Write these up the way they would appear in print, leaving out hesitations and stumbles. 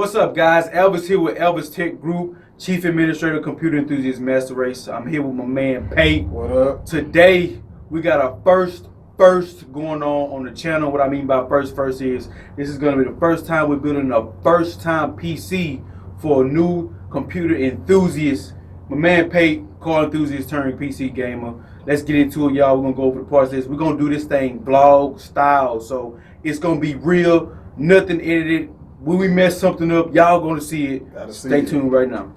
What's up, guys? Elvis here with Elvis Tech Group, Chief Administrator, Computer Enthusiast Master Race. I'm here with my man Pate. What up? Today we got our first going on the channel. What I mean by first is this is going to be the first time we're building a first-time PC for a new computer enthusiast. My man Pate, car enthusiast turned PC gamer. Let's get into it, y'all. We're gonna go over the process. We're gonna do this thing vlog style, so it's gonna be real, nothing edited. When we mess something up, y'all gonna see it. Stay tuned right now.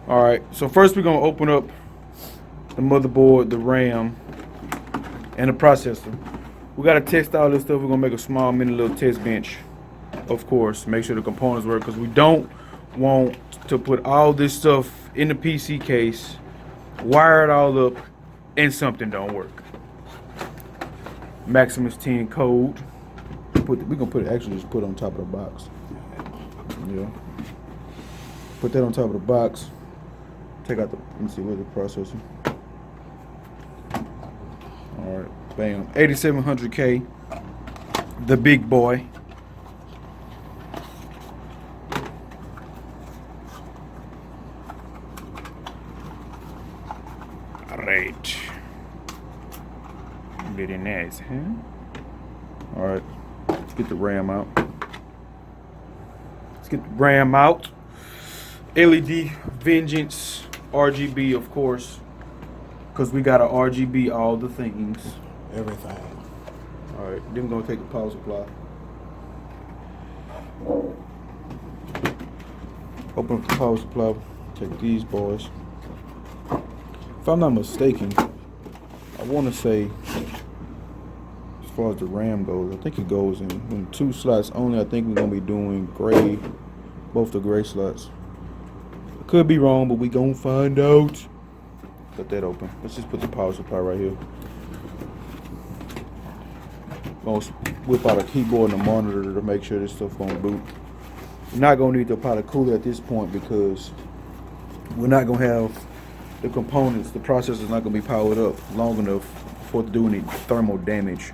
All right, so first we're gonna open up the motherboard, the RAM, and the processor. We gotta test all this stuff. We're gonna make a small mini little test bench, of course. Make sure the components work, because we don't want to put all this stuff in the PC case, wire it all up, and something don't work. Maximus 10 code. We're gonna put it, actually just put it on top of the box. Yeah. Put that on top of the box. Take out the, let me see, where's the processor? Alright, bam. 8700K. The big boy. Alright. Very nice, huh? Alright. Let's get the RAM out. LED Vengeance RGB, of course, because we got a RGB all the things. Everything. All right, then we're gonna take the power supply. Open up the power supply. Take these boys. If I'm not mistaken, I want to say, as far as the RAM goes, I think it goes in 2 slots only. I think we're gonna be doing gray, both the gray slots. I could be wrong, but we gonna find out. Cut that open. Let's just put the power supply right here. Gonna whip out a keyboard and a monitor to make sure this stuff gonna boot. We're not gonna need the powder cooler at this point because we're not gonna have the components. The processor's not gonna be powered up long enough for it to do any thermal damage.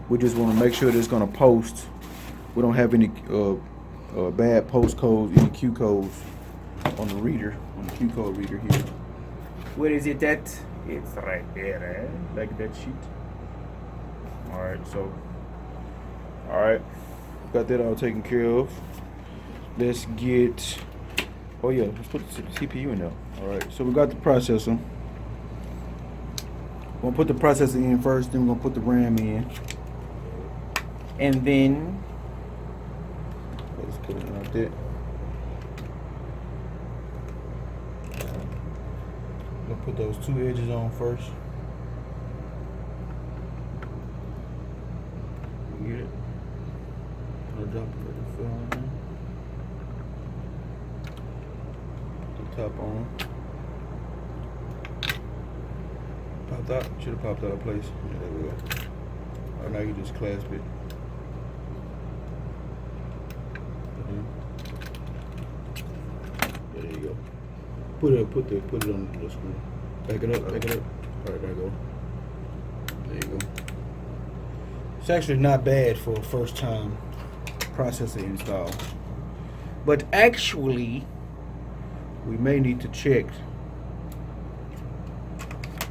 We just want to make sure that it's going to post. We don't have any bad post codes, any Q codes on the reader, on the Q code reader here. Where is it at? It's right there, eh? Like that sheet. Alright, so, alright, got that all taken care of. Let's get, oh yeah, let's put the CPU in there. Alright, so we got the processor. We're going to put the processor in first, then we're going to put the RAM in. And then, let's put it right there. I'm going to put those 2 edges on first. Get it? I'll drop it right the film on. Put the top on. Popped out? Should have popped out of place. Yeah, there we go. Alright, now you just clasp it. Yeah, there you go. Put it on the screw. Back it up. Alright, there you go. There you go. It's actually not bad for a first time processor install. But actually, we may need to check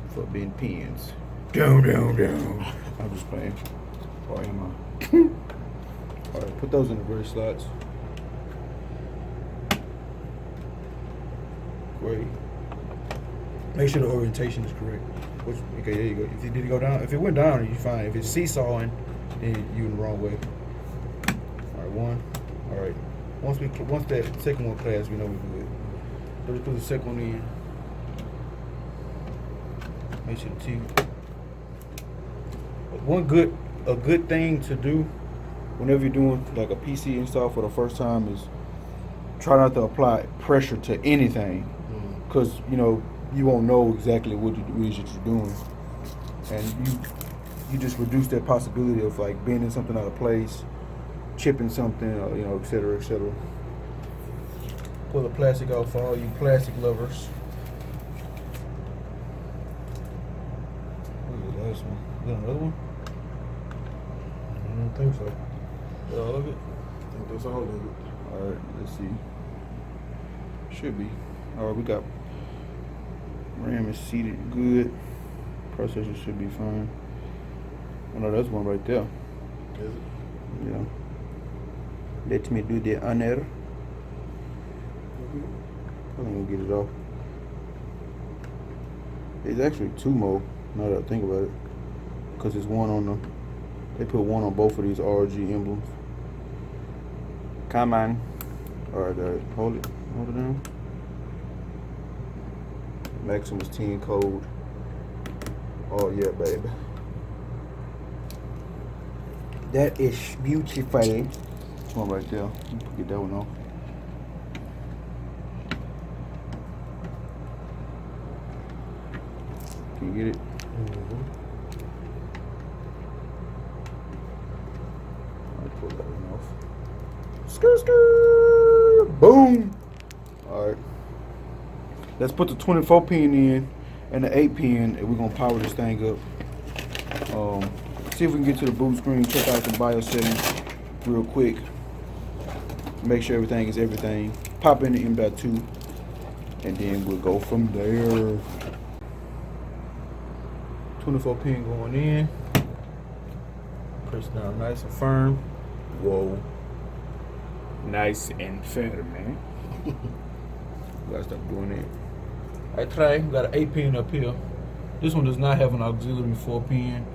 for bin pins. Down. I'm just playing. Or am I? Alright, put those in the gray slots. Great. Make sure the orientation is correct. Okay, there you go. If it did go down, if it went down, you're fine. If it's seesawing, then you're in the wrong way. Alright, one. Alright. Once that second one clasps, we know we're good. So let's put the second one in. Make sure the T. A good thing to do whenever you're doing like a PC install for the first time is try not to apply pressure to anything, because you know you won't know exactly what it is that you're doing, and you just reduce that possibility of like bending something out of place, chipping something, or, you know, etc., etc. Pull the plastic off for all you plastic lovers. Look at the last one. Is that another one? I don't think so. All of it? I think that's all of it. Alright, let's see. Should be. Alright, we got RAM is seated good. Processor should be fine. Oh no, that's one right there. Is it? Yeah. Let me do the honor. I think we'll get it off. It's actually two more, now that I think about it. Because it's one on the, they put one on both of these RG emblems. Come on. Alright, hold it down. Maximus 10 code. Oh yeah, baby. That is beautiful. This one right there. Get that one off. Can you get it? Mm-hmm. I'll pull that one off. Skr. Boom. Alright. Let's put the 24 pin in and the 8 pin, and we're gonna power this thing up. See if we can get to the boot screen, check out the BIOS settings real quick. Make sure everything is everything. Pop in the M.2, and then we'll go from there. 24 pin going in. Press down nice and firm. Whoa. Nice and firm, man. Gotta stop doing that. I tried. We got an 8 pin up here. This one does not have an auxiliary 4 pin.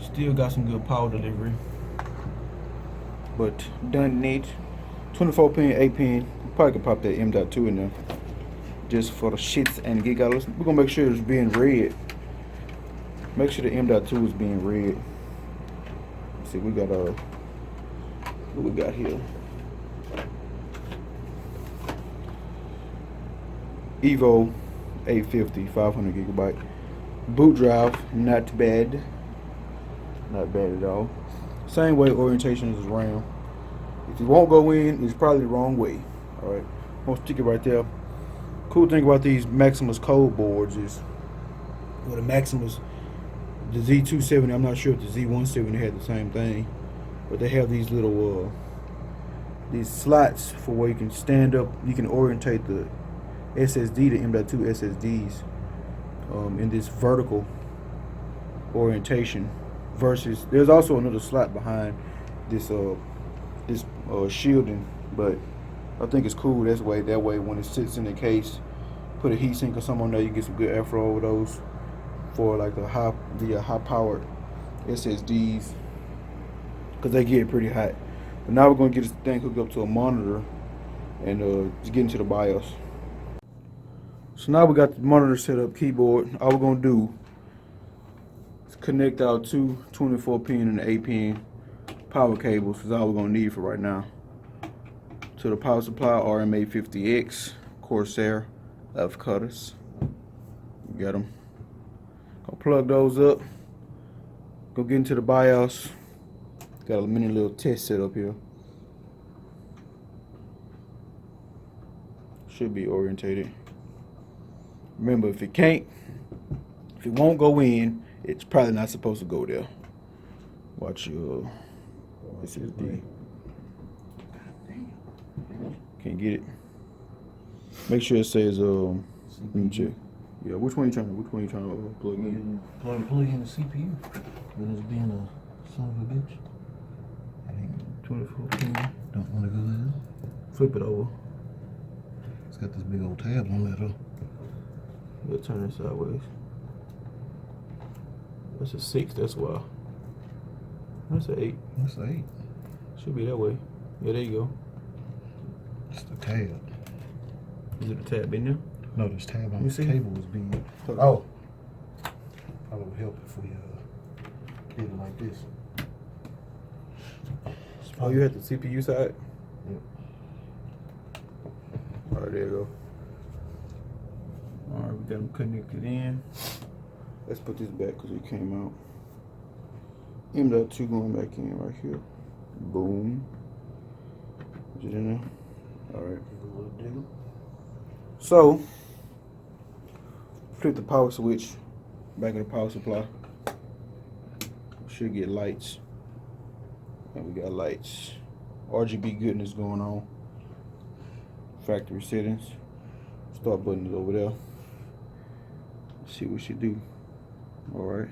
Still got some good power delivery. But done neat. 24 pin, 8 pin. Probably could pop that M.2 in there. Just for the shits and giggles. We're gonna make sure it's being read. Make sure the M.2 is being read. Let's see, we got what we got here? Evo 850, 500 gigabyte. Boot drive, not bad. Not bad at all. Same way orientation as RAM. If it won't go in, it's probably the wrong way. Alright, I'm gonna stick it right there. Cool thing about these Maximus code boards is, well, the Maximus, the Z270, I'm not sure if the Z170 had the same thing, but they have these little these slots for where you can stand up, you can orientate the SSD, the M.2 SSDs in this vertical orientation, versus there's also another slot behind this shielding, but I think it's cool that way when it sits in the case, put a heatsink or something on there, you get some good airflow over those for like the high powered SSDs, because they get pretty hot. But now we're going to get this thing hooked up to a monitor and just get into the BIOS. So now we got the monitor set up, keyboard. All we're going to do is connect our two 24 pin and 8 pin power cables. That's all we're going to need for right now. To the power supply, RMA50X, Corsair F cutters. Got them. Go plug those up. Go get into the BIOS. Got a mini little test set up here. Should be orientated. Remember, if it won't go in, it's probably not supposed to go there. Watch your SSD. Can't get it. Make sure it says let me check. Yeah, which one you trying to plug in? Plug in the CPU. When it's being a son of a bitch. 24 pin. Don't want to go in. Flip it over. It's got this big old tab on there though. We'll turn it sideways. That's a 6, that's why. That's an 8. That's 8. Should be that way. Yeah, there you go. It's the tab. Is it the tab in there? No, this tab on You the see? cable is being. Oh. Probably would help if we did it like this. Oh, you had the CPU side? Yep. Alright, there you go. Alright, we got them connected in. Let's put this back because it came out. M.2 going back in right here. Boom. Is it in there? Alright. So, flip the power switch back in the power supply. Should get lights. And we got lights. RGB goodness going on. factory settings. Start button is over there. Let's see what she do. All right.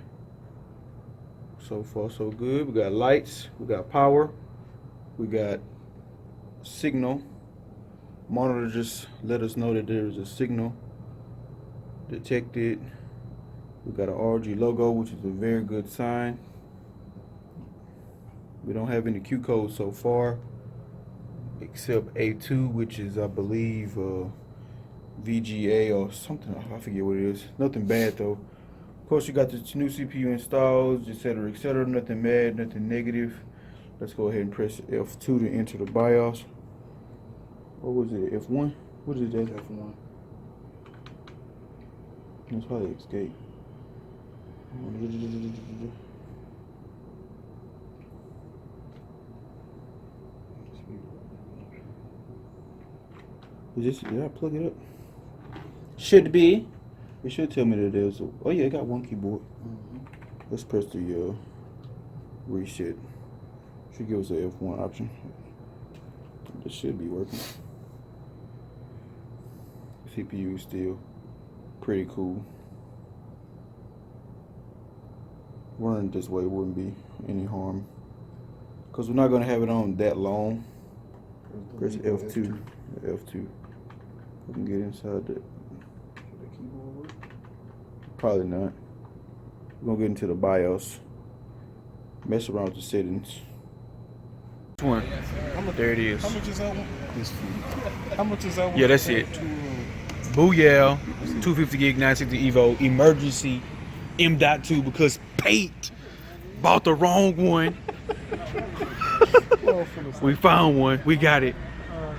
So far, so good. We got lights. We got power. We got signal. Monitor just let us know that there is a signal detected. We got an RG logo, which is a very good sign. We don't have any Q codes so far, except A2, which is, I believe, VGA or something. I forget what it is. Nothing bad though. Of course, you got the new CPU installed, etc., etc. Nothing bad, nothing negative. Let's go ahead and press F2 to enter the BIOS. What was it? F1? What is that? F1. That's probably escape. Did I plug it up? Should be. It should tell me that there's a. Oh yeah, it got one keyboard. Let's press the reset. Should give us a F1 option. This should be working. CPU is still pretty cool. Running this way wouldn't be any harm, because we're not going to have it on that long. Press F2. F2. We can get inside that. Probably not. We're going to get into the BIOS. Mess around with the settings. One. There it is. How much is that one? This food. How much is that one? Yeah, that's it. Booyah. 250 gig 960 Evo. Emergency M.2 because Pate bought the wrong one. We found one. We got it.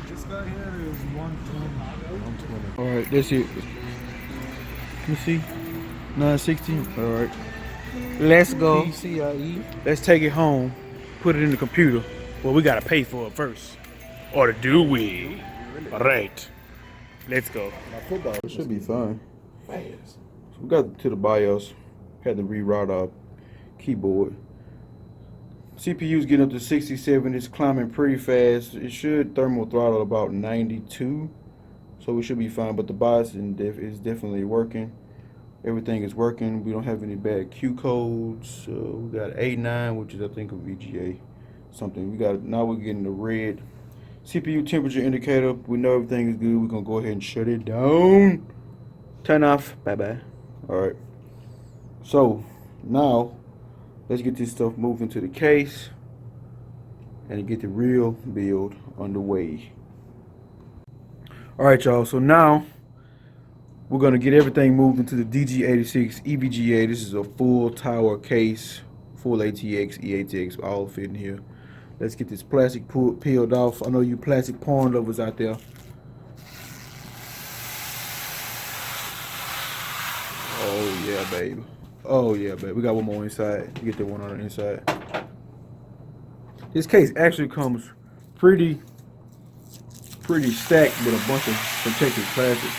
This guy here is 120. All right, that's it. Let me see. 960. All right. Let's go. PCIe. Let's take it home. Put it in the computer. Well, we gotta pay for it first. Or do we? All right. Let's go. It should be fine. So we got to the BIOS. Had to reroute our keyboard. CPU's getting up to 67. It's climbing pretty fast. It should thermal throttle about 92. So we should be fine. But the BIOS is definitely working. Everything is working. We don't have any bad Q codes. We got A9, which is I think a VGA something. Now we're getting the red CPU temperature indicator. We know everything is good. We're gonna go ahead and shut it down. Turn off. Bye. Alright. So now let's get this stuff moved into the case and get the real build underway. Alright y'all, so now we're gonna get everything moved into the DG86 EVGA. This is a full tower case, full ATX, EATX, all fit in here. Let's get this plastic peeled off. I know you plastic porn lovers out there. Oh yeah, babe. Oh yeah, babe. We got one more inside. Get that one on the inside. This case actually comes pretty stacked with a bunch of protective plastic.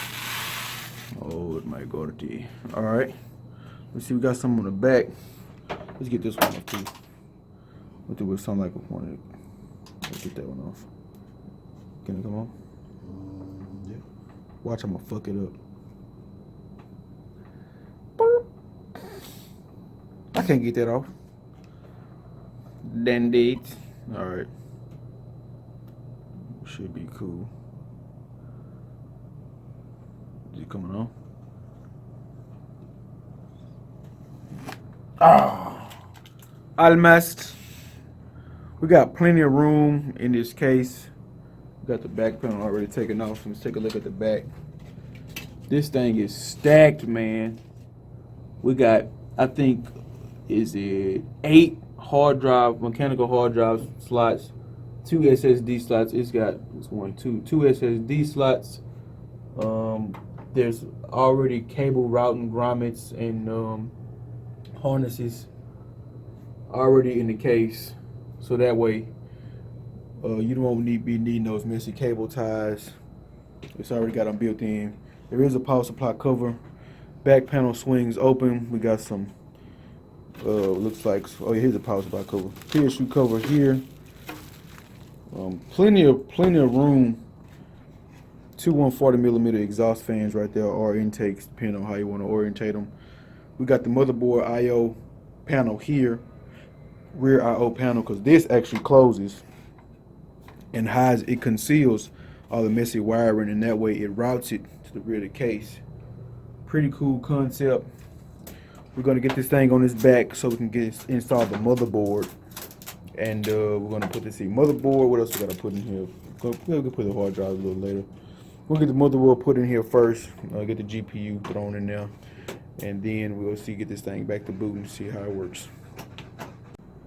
Oh, it might go to D. All right. Let's see. We got some on the back. Let's get this one off too. What do it sound like? Let's get that one off. Can it come on? Yeah. Watch, I'm gonna fuck it up. I can't get that off. Then date. All right. Should be cool. Is it coming on? Almost. We got plenty of room in this case. We got the back panel already taken off. So let's take a look at the back. This thing is stacked, man. We got, I think, is it 8 mechanical hard drive slots, 2 SSD slots. It's got two SSD slots. There's already cable routing grommets and harnesses already in the case, so that way you don't be needing those messy cable ties. It's already got them built in. There is a power supply cover. Back panel swings open. We got some looks like, oh yeah, here's a power supply cover. PSU cover here. Plenty of room Two 140mm exhaust fans right there, or intakes, depending on how you want to orientate them. We got the motherboard I/O panel here, rear I/O panel, because this actually closes and hides, it conceals all the messy wiring, and that way it routes it to the rear of the case. Pretty cool concept. We're gonna get this thing on its back so we can install the motherboard, and we're gonna put this in motherboard. What else we gotta put in here? We'll put the hard drive a little later. We'll get the motherboard put in here first. Get the GPU thrown in there, and then we'll get this thing back to boot and see how it works.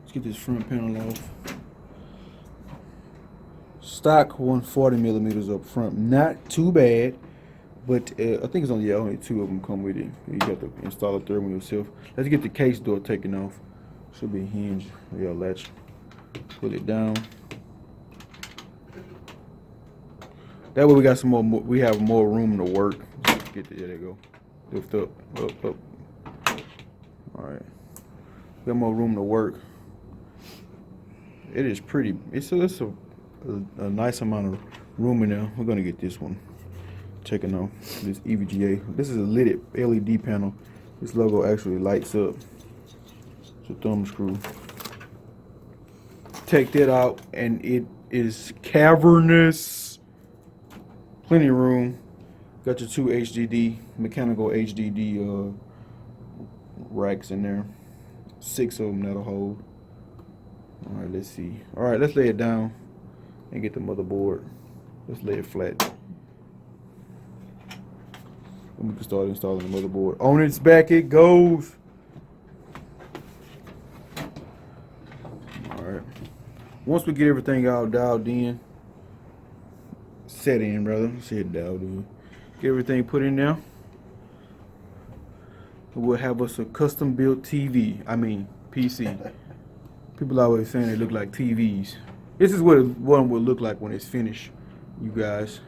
Let's get this front panel off. Stock 140mm up front, not too bad, but I think it's only two of them come with it. You have to install a third one yourself. Let's get the case door taken off. Should be a hinge. Yeah, latch. Put it down. That way we got some more. We have more room to work. Get there they go. Lift up, up. All right. We got more room to work. It is pretty. It's a nice amount of room in there. We're gonna get this one taken off. This EVGA. This is a lit LED panel. This logo actually lights up. It's a thumb screw. Take that out, and it is cavernous. Plenty of room. Got your two mechanical HDD racks in there. 6 of them that'll hold. All right, let's see. All right, let's lay it down and get the motherboard. Let's lay it flat. And we can start installing the motherboard. On its back it goes. All right. Once we get everything all dialed in, set in, brother. Set dialed in. Get everything put in there. We'll have us a custom built TV. I mean, PC. People always saying they look like TVs. This is what one will look like when it's finished, you guys.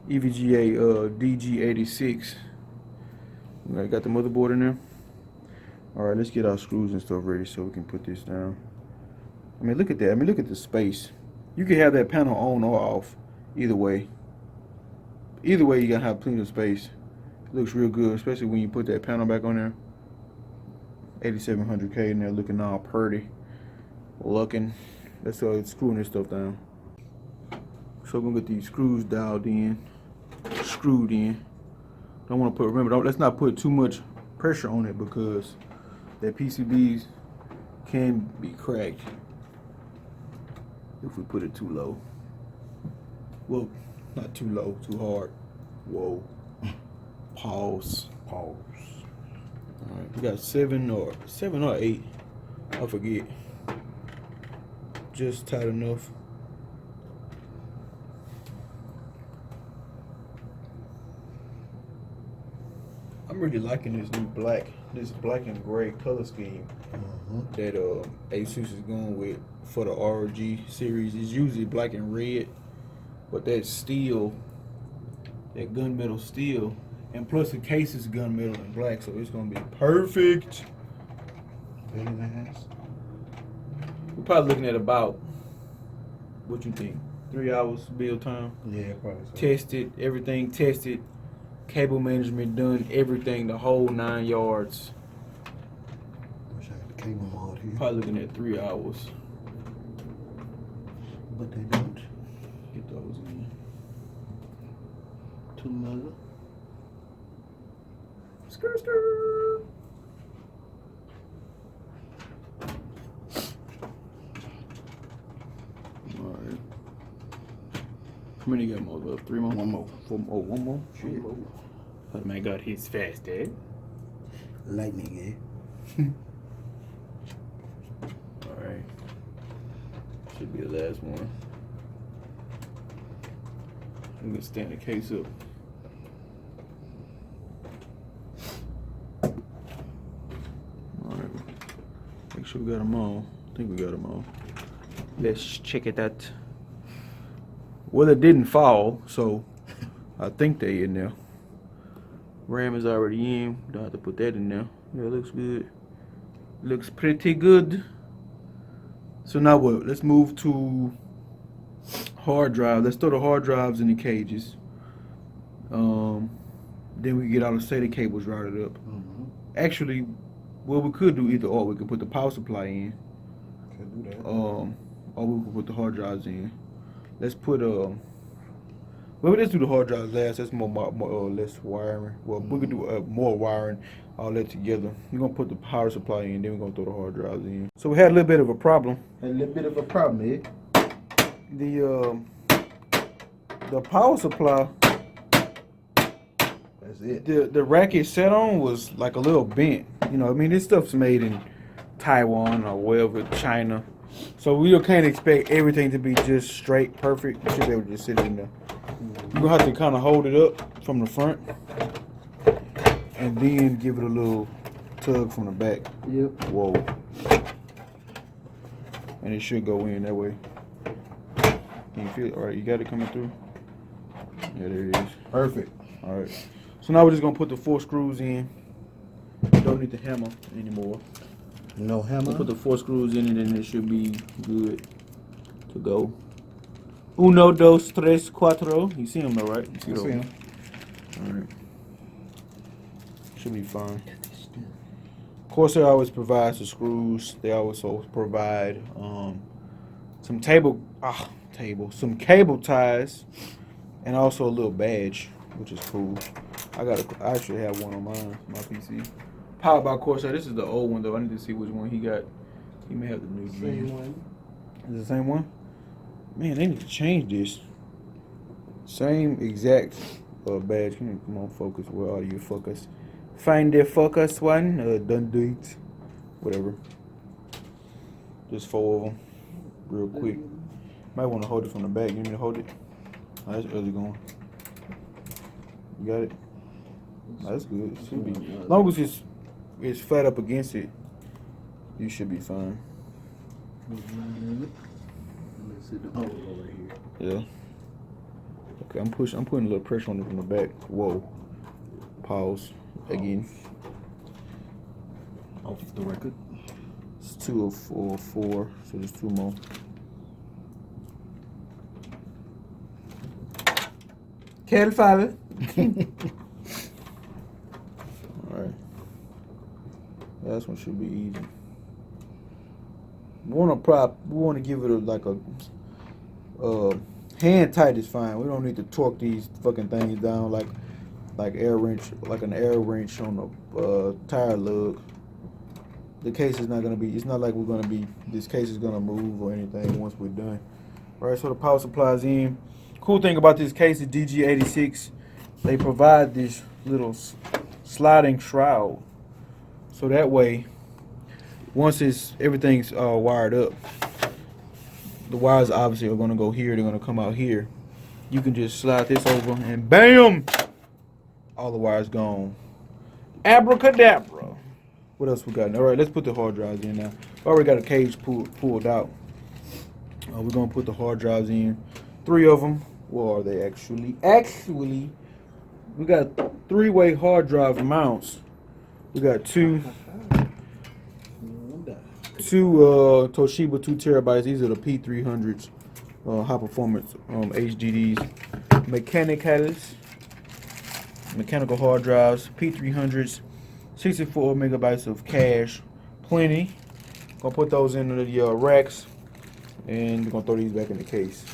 EVGA DG86. I got the motherboard in there. All right, let's get our screws and stuff ready so we can put this down. I mean, look at that. I mean, look at the space. You can have that panel on or off. Either way. Either way, you gotta have plenty of space. It looks real good, especially when you put that panel back on there. 8700K in there, looking all pretty. Looking. Let's start screwing this stuff down. So we're gonna get these screws dialed in, screwed in. Don't want to put. Remember, let's not put too much pressure on it because that PCBs can be cracked if we put it too low. Well, not too low, too hard. Whoa. Pause. All right, we got 7 or 8. I forget. Just tight enough. I'm really liking this new black and gray color scheme that Asus is going with for the ROG series. It's usually black and red, but that steel, that gunmetal steel, and plus the case is gunmetal and black, so it's gonna be perfect. Very nice. We're probably looking at about, what you think, 3 hours build time? Yeah, probably so. Tested, everything tested, cable management done, everything, the whole 9 yards. Wish I had the cable mod here. Probably looking at 3 hours. But they don't. Get those in. Too much. Skr. Alright. How many you got more left? 3 more? 1 more. 4 more? Oh, 1 more? Shit. That man got his fast, eh? Lightning, eh? Alright. Should be the last one. I'm gonna stand the case up. Alright. Make sure we got them all. I think we got them all. Let's check it out. Well, it didn't fall, so I think they in there. RAM is already in. Don't have to put that in there. Yeah, it looks good. Looks pretty good. So now what? Let's move to hard drive. Let's throw the hard drives in the cages. Then we get all the SATA cables routed up. Mm-hmm. Actually, what we could do either or. We could put the power supply in. Could do that. Or we could put the hard drives in. Let's put let's do the hard drives last. That's more or less wiring. Well, we could do more wiring all that together. We're gonna put the power supply in, then we're gonna throw the hard drives in. So we had a little bit of a problem. A little bit of a problem, eh? The power supply, That's it. the rack it set on was like a little bent. You know, I mean, this stuff's made in Taiwan or wherever, China. So we can't expect everything to be just straight, perfect. You should be able to just sit in there. You're gonna have to kind of hold it up from the front and then give it a little tug from the back. Yep. Whoa. And it should go in that way. Can you feel it? All right, you got it coming through? Yeah, there it is. Perfect. All right. So now we're just gonna put the 4 screws in. Don't need the hammer anymore. No hammer. We'll put the 4 screws in and then it should be good to go. Uno, dos, tres, cuatro. You see them though, right? You I see him. All right. Should be fine. Corsair always provides the screws. They also provide some some cable ties, and also a little badge, which is cool. I actually have one on my PC. Powered by Corsair. This is the old one though. I need to see which one he got. He may have the new Same one. Is it the same one? Man, they need to change this. Same exact badge. Come on, focus. Where are you? Focus. Find the focus one. Don't do it. Whatever. Just 4 of them. Real quick. Might want to hold it from the back. You need me to hold it? Oh, that's early going. You got it? Oh, that's good. It should be. As long as it's flat up against it, you should be fine. Yeah. Okay, I'm putting a little pressure on it from the back. Whoa. Pause. Again. Off the record. It's 2 of 4, so there's 2 more. Kill father. Alright. Yeah, this one should be easy. We want to give it a hand tight is fine. We don't need to torque these fucking things down like an air wrench on a tire lug. The case is not gonna be. It's not like this case is gonna move or anything once we're done. All right. So the power supply's in. Cool thing about this case is DG86. They provide this little sliding shroud, so that way, once everything's wired up, the wires obviously are gonna go here. They're gonna come out here. You can just slide this over and bam, all the wires gone. Abracadabra. What else we got? All right, let's put the hard drives in now. We already got a cage pulled out. We're gonna put the hard drives in. 3 of them. Where are they actually? Actually, we got 3-way hard drive mounts. We got two Toshiba 2 terabytes. These are the P300s, high performance HDDs. Mechanical hard drives, P300s, 64 megabytes of cache, plenty. Gonna put those in the racks, and we're gonna throw these back in the case.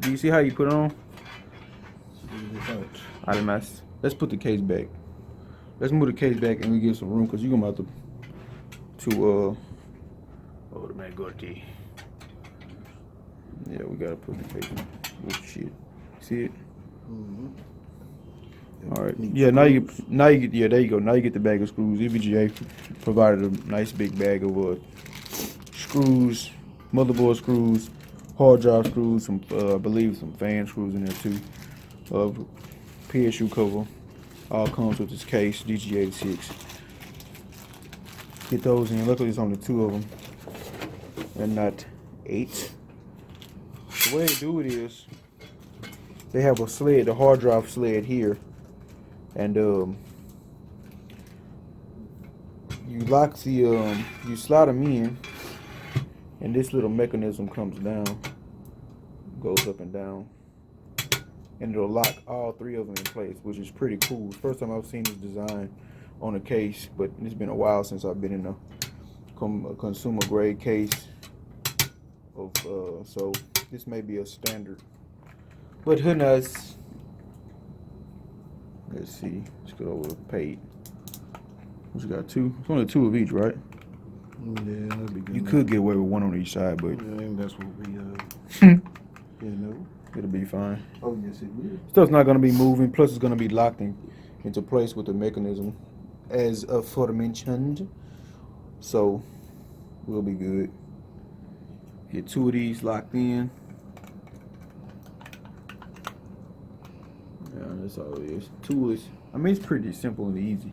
Do you see how you put it on? Además, let's put the case back. Let's move the case back and we get some room because you're gonna have to oh, the man got the. Yeah, we gotta put the case in. Oh shit. See it? Mm-hmm. All right. Yeah, now you get there you go. Now you get the bag of screws. EVGA provided a nice big bag of screws, motherboard screws, hard drive screws, some I believe some fan screws in there too. PSU cover. All comes with this case, DG86. Get those in. Luckily, there's only 2 of them, and not 8. The way they do it is, they have a sled, the hard drive sled here, and you lock the you slide them in, and this little mechanism comes down, goes up and down, and it'll lock all 3 of them in place, which is pretty cool. It's the first time I've seen this design on a case, but it's been a while since I've been in a consumer grade case of so this may be a standard, but who knows. Let's see, let's go over to Pate. What you got? 2? It's only 2 of each, right? Yeah, that'd be good. You could get away with 1 on each side, but I think that's what we it'll be fine. Oh yes, it will. Stuff's not gonna be moving, plus it's gonna be locked into place with the mechanism as aforementioned, so we'll be good. Get 2 of these locked in. Yeah, that's all it is. 2 is, I mean, it's pretty simple and easy.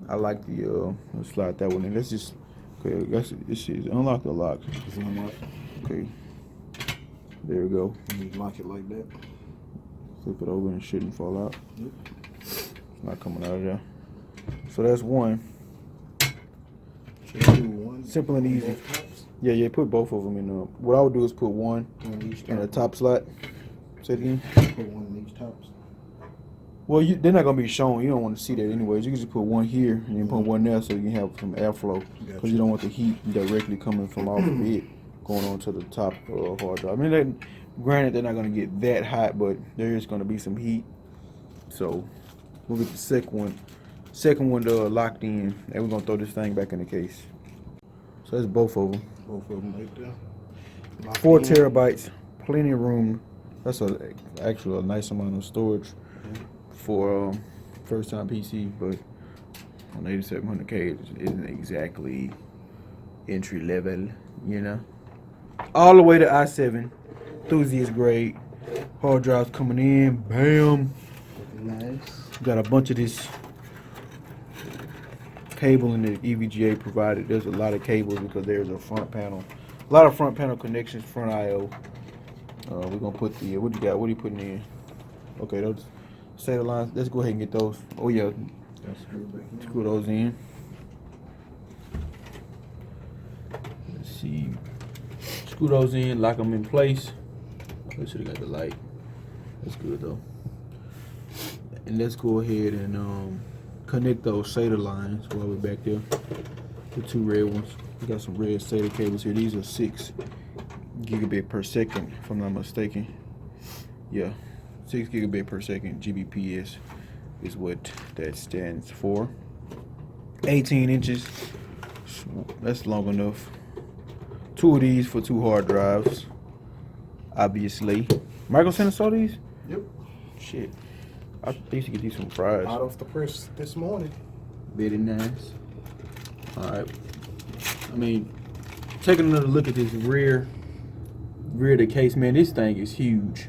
I like the let's slide that one in. Let's just, okay, this is unlock the lock. It's unlocked. Okay, there we go. You lock it like that. Flip it over and it shouldn't fall out. Yep. It's not coming out of there. So that's 1. Should I do 1? Simple and easy. Both tops? Yeah, put both of them in. What I would do is put 1 On each in the top. top slot. Say it again. Put 1 in each tops. Well, they're not gonna be shown. You don't want to see that anyways. You can just put 1 here and then put 1 there, so you can have some airflow. Because Gotcha. you don't want the heat directly coming from off of it going on to the top hard drive. I mean, granted, they're not gonna get that hot, but there is gonna be some heat. So we'll get the second one locked in, and we're gonna throw this thing back in the case. So that's both of them. Both of them right there. Lock 4 in. terabytes, plenty of room. That's actually a nice amount of storage for first time PC, but on 8700K it isn't exactly entry level, you know. All the way to i7, enthusiast grade. Hard drives coming in, bam. Nice. Got a bunch of this cable in the EVGA provided. There's a lot of cables because there's a front panel. A lot of front panel connections, front I/O. We're gonna put the, what you got? What are you putting in? Okay, those SATA lines. Let's go ahead and get those. Oh yeah, screw those in. Let's see. Screw those in, lock them in place. I should have got the light. That's good though. And let's go ahead and connect those SATA lines while we're back there. The 2 red ones. We got some red SATA cables here. These are 6 gigabit per second, if I'm not mistaken. Yeah, 6 gigabit per second GBPS is what that stands for. 18 inches. That's long enough. 2 of these for 2 hard drives. Obviously. Michael sent us all these? Yep. Shit. I used to get these from Fry's. Out off the press this morning. Very nice. Alright. I mean, taking another look at this rear of the case, man, this thing is huge.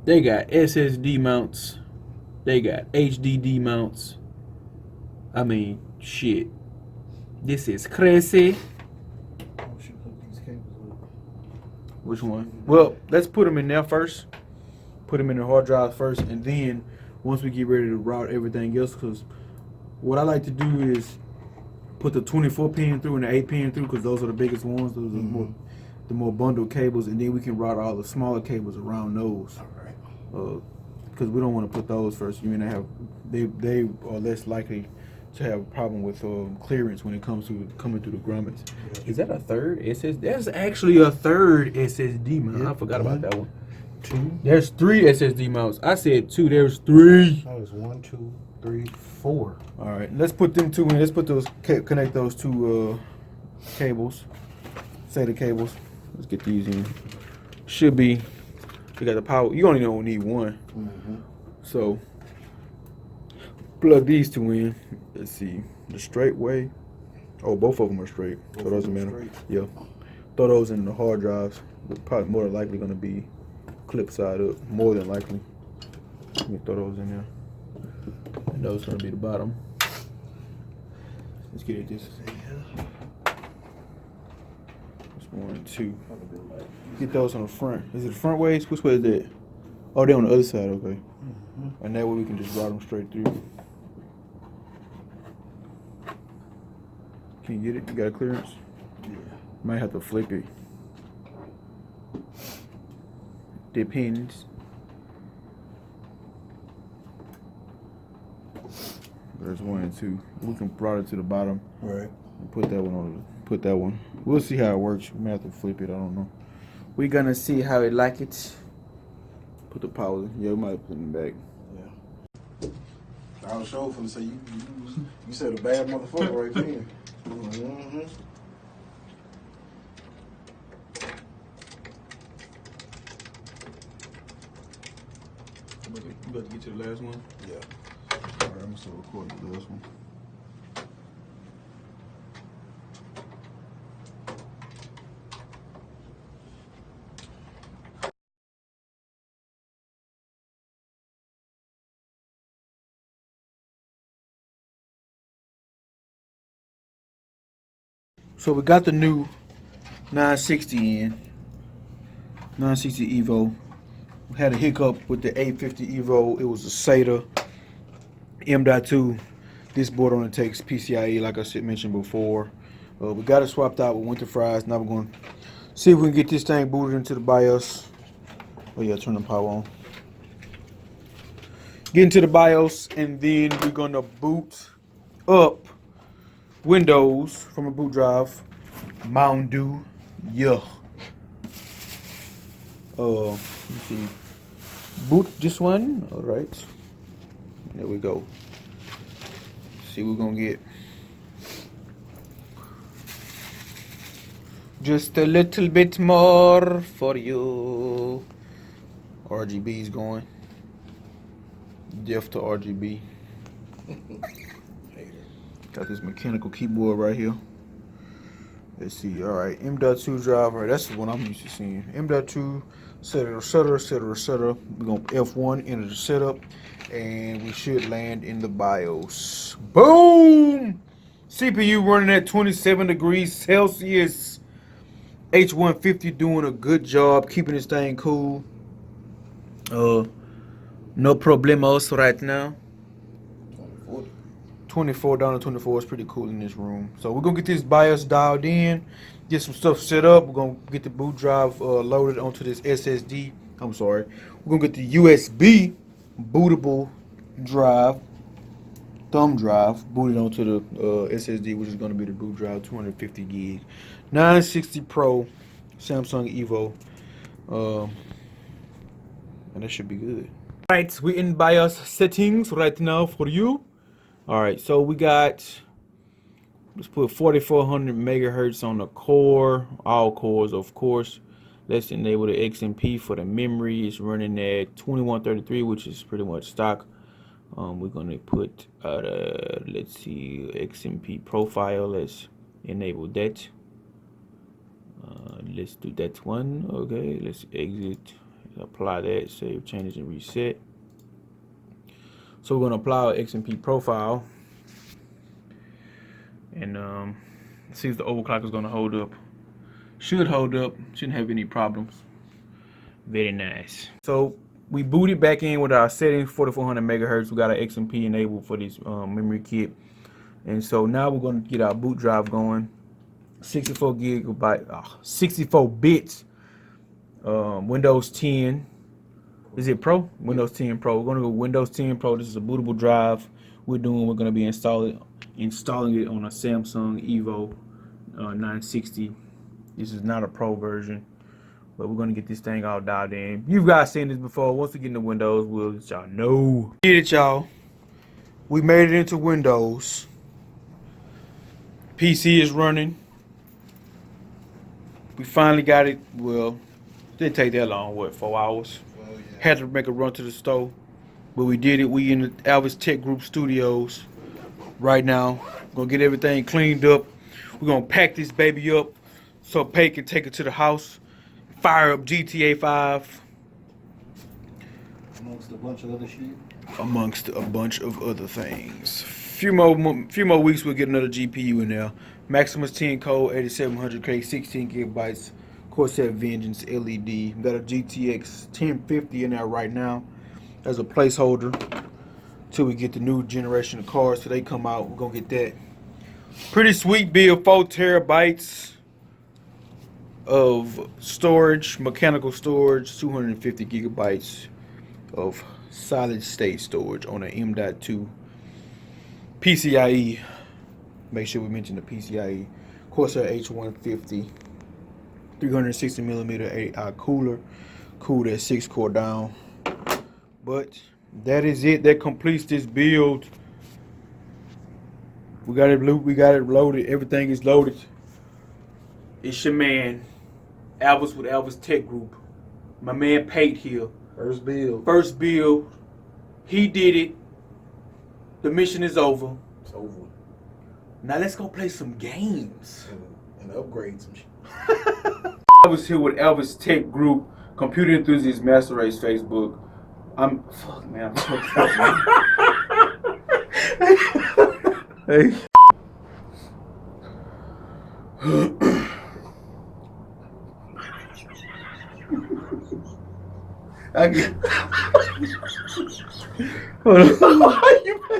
They got SSD mounts. They got HDD mounts. I mean, shit. This is crazy. Oh, should hook these cables up. Which one? Well, let's put them in there first. Put them in the hard drive first, and then once we get ready to route everything else, because what I like to do is put the 24 pin through and the 8 pin through, because those are the biggest ones. Those are the more bundled cables, and then we can route all the smaller cables around those. All right. Because we don't want to put those first. You mean they are less likely to have a problem with clearance when it comes to coming through the grommets. Is that a third SSD? That's actually a third SSD mount. Yep. I forgot about that one. 2. There's 3 SSD mounts. I said 2. There's 3. That was 1, 2, 3, 4. All right, let's put them 2 in. Let's put those connect those 2 cables. SATA cables. Let's get these in. Should be. We got the power. You only need 1. So plug these 2 in. Let's see. The straight way. Oh, both of them are straight. So it doesn't matter. Straight. Yeah. Throw those in the hard drives. They're probably more than likely going to be clip side up. More than likely. Let me throw those in there. And those going to be the bottom. Let's get at this. That's 1, 2. Get those on the front. Is it the front ways? Which way is that? Oh, they're on the other side. Okay. And that way we can just route them straight through. Can you get it? You got a clearance? Yeah. Might have to flip it. Depends. There's 1 and 2. We can brought it to the bottom. Right. And put that one on. Put that one. We'll see how it works. We may have to flip it. I don't know. We're gonna see how it like it. Put the power. Yeah, we might put it in the back. Yeah. I was sure finna say you said a bad motherfucker right there. Mm-hmm. You about to get to the last one? Yeah. All right, I'm gonna start recording the last one. So we got the new 960 in. 960 Evo. We had a hiccup with the 850 Evo. It was a SATA M.2. This board only takes PCIe, like I said, mentioned before. We got it swapped out with winter fries. Now we're going to see if we can get this thing booted into the BIOS. Oh yeah, turn the power on. Get into the BIOS, and then we're going to boot up Windows from a boot drive. Mountain Dew. Yeah. Let's see. Boot this one. All right. There we go. See what we're gonna get. Just a little bit more for you. RGB's going. Deaf to RGB. Got this mechanical keyboard right here. Let's see. All right, M.2 drive. All right, that's the one I'm used to seeing. M.2 setup. We're gonna F1 enter the setup, and we should land in the BIOS. Boom! CPU running at 27 degrees Celsius. H150 doing a good job keeping this thing cool. No problemos right now. 24 down to 24 is pretty cool in this room. So we're gonna get this BIOS dialed in, get some stuff set up. We're gonna get the boot drive loaded onto this SSD. I'm sorry. We're gonna get the USB bootable drive, thumb drive, booted onto the SSD, which is gonna be the boot drive, 250 gig, 960 Pro, Samsung Evo, and that should be good. All right, we're in BIOS settings right now for you. All right, so we got, let's put 4400 megahertz on the core, all cores, of course. Let's enable the XMP for the memory. It's running at 2133, which is pretty much stock. We're gonna put, let's see, XMP profile. Let's enable that. Let's do that one. Okay, let's exit, apply that, save changes and reset. So we're gonna apply our XMP profile, and see if the overclock is gonna hold up. Should hold up. Shouldn't have any problems. Very nice. So we booted back in with our settings, 4400 megahertz. We got our XMP enabled for this memory kit, and so now we're gonna get our boot drive going. 64 bits. Windows 10. Is it Pro? Windows 10 Pro. We're going to go Windows 10 Pro. This is a bootable drive. We're going to be installing it on a Samsung Evo 960. This is not a Pro version, but we're going to get this thing all dialed in. You guys seen this before. Once we get into Windows, we'll let y'all know. Get it, y'all. We made it into Windows. PC is running. We finally got it. Well, didn't take that long. What, 4 hours? Had to make a run to the store, but we did it. We in the Alvis Tech Group studios right now. Gonna get everything cleaned up. We're gonna pack this baby up so Pate can take it to the house. Fire up GTA 5. Amongst a bunch of other shit. Amongst a bunch of other things. Few more weeks we'll get another GPU in there. Maximus 10 core, 8700K, 16 gigabytes. Corsair Vengeance LED. We got a GTX 1050 in there right now as a placeholder till we get the new generation of cards. So they come out, we're gonna get that. Pretty sweet build, 4 terabytes. of storage, mechanical storage, 250 gigabytes of solid state storage on an M.2 PCIe. Make sure we mention the PCIe. Corsair H150, 360 millimeter AI cooler, cooled at 6 core down. But that is it. That completes this build. We got it loaded. Everything is loaded. It's your man, Alvis with Alvis Tech Group. My man Pate here. First build. First build. He did it. The mission is over. It's over. Now let's go play some games. And upgrade some shit. I was here with Alvis Tech Group, Computer Enthusiast Master Race Facebook. I'm so tired. Hey. Hold on.